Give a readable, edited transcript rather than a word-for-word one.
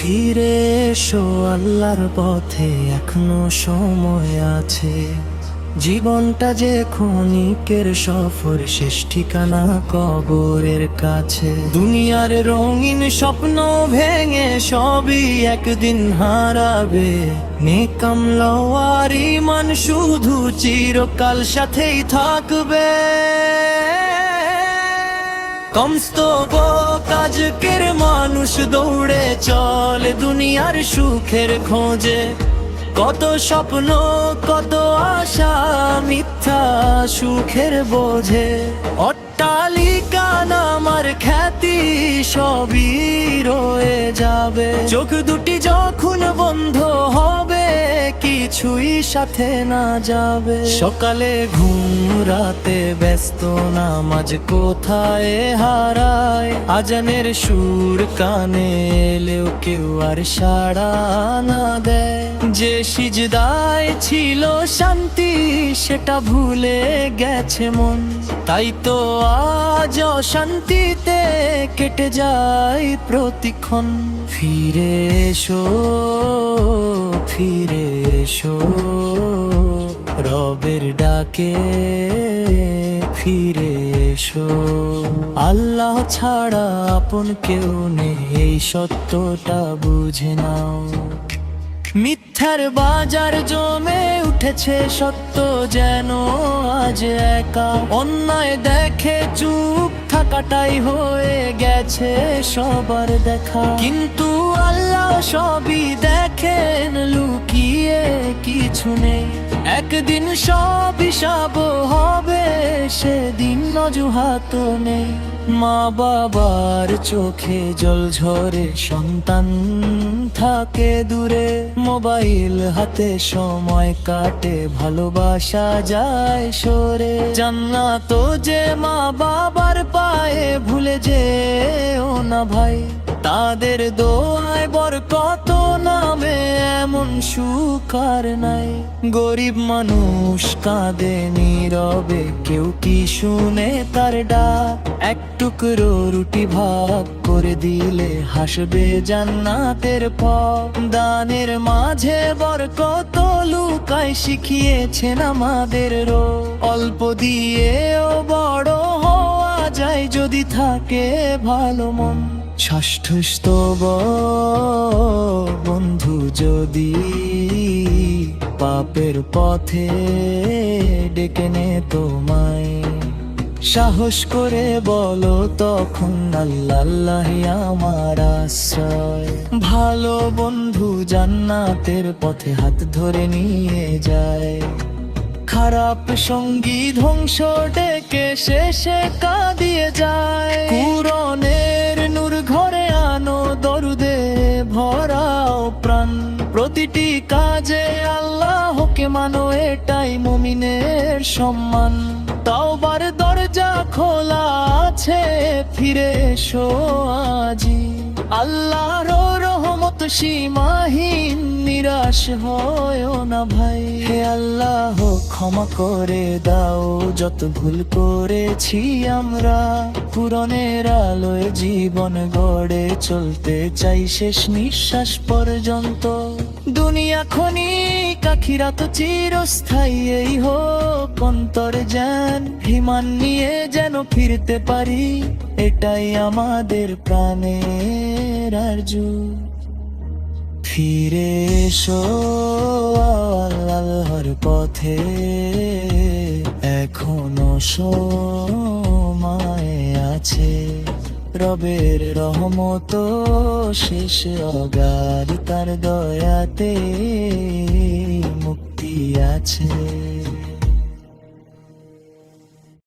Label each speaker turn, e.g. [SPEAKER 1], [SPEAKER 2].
[SPEAKER 1] ফিরে এসো আল্লাহর পথে, এখনো সময় আছে। জীবনটা যে ক্ষণিকের সফর, শেষ ঠিকানা কবরের কাছে। দুনিয়ার রঙিন স্বপ্ন ভেঙে সবই একদিন হারাবে। নেক আমল আর ঈমান শুধু চিরকাল সাথেই থাকবে। কমস্তব কাজকের মানুষ দৌড়ে চলে দুনিয়ার সুখের খোঁজে। কত স্বপ্ন কত আশা মিথ্যা সুখের বোঝে। অট্টালিকা নামার খ্যাতি সবই রয়ে যাবে। চোখ দুটি যখন বন্ধ হবে কিছুই সাথে না যাবে। সকালে ঘুম রাতে ব্যস্ত নামাজ কোথায় হারায়। আজানের সুর কানে এলেও কেউ আর সাড়া না দেয়। যে সিজদায় ছিল শান্তি সেটা ভুলে গেছে মন। তাই তো আজ অশান্তিতে কেটে যায় প্রতিক্ষণ। ফিরে এসো ফিরে এসো রবের ডাকে ফিরে এসো। আল্লাহ ছাড়া আপন কেউ নেই, এই সত্যটা বুঝে নাও। মিথ্যার বাজার জমে উঠেছে, সত্য যেন আজ একা। অন্যায় দেখে চুপ থাকাটাই হয়ে গেছে সবার দেখা। কিন্তু আল্লাহ সবই দেখেন, লুকিয়ে কিছু নেই। একদিন সব হিসাব হবে, সেদিন অজুহাত নেই। মা বাবার চোখে জল ঝরে, সন্তান থাকে দূরে। মোবাইল হাতে সময় কাটে, ভালোবাসা যায় সরে। জান্নাত যে মা বাবার পায়ে, ভুলে যেও না ভাই। তাদের দোয়ায় বরকত নামে এমন সুখ আর নাই। গরিব মানুষ কাঁদে নীরবে, কেউ কি শুনে তার ডাক। এক টুকরো রুটি ভাগ করে দিলে হাসবে জান্নাতের পথ। দানের মাঝে বরকত লুকায় শিখিয়েছেন আমাদের রোগ। অল্প দিয়েও বড় হওয়া যায় যদি থাকে ভালো মন। ষষ্ঠ স্তব বন্ধু যদি পাপের পথে ডেকে নে তোমায়। সাহস করে বলো তখন আল্লাহ আল্লাহি আমার আশ্রয়। ভালো বন্ধু জান্নাতের পথে হাত ধরে নিয়ে যায়। খারাপ সঙ্গী ধ্বংস ডেকে শেষে কাঁদিয়ে যায়। কুরআনের নূর ঘরে আনো, দরুদে ভরাও প্রাণ। প্রতিটি কাজে আল্লাহকে মানো, এটাই মুমিনের সম্মান। তাওবার দরজা খোলা আছে, ফিরে এসো আজি। আল্লাহর রহমত সীমাহীন, নিরাশ হয়ো না ভাই। হে আল্লাহ ক্ষমা করে দাও যত ভুল করেছি আমরা। কুরআনের আলোয় জীবন গড়ে চলতে চাই শেষ নিঃশ্বাস পর্যন্ত। দুনিয়া ক্ষণিক, আখিরাত চিরস্থায়ী, এই হোক অন্তর জ্ঞান। ঈমান নিয়ে যেন ফিরতে পারি, এটাই আমাদের প্রাণের আরজু। ফিরে এসো আল্লাহর পথে, এখনো সময় আছে। রবের রহমত শেষ অগাধ, তার দয়াতে মুক্তি আছে।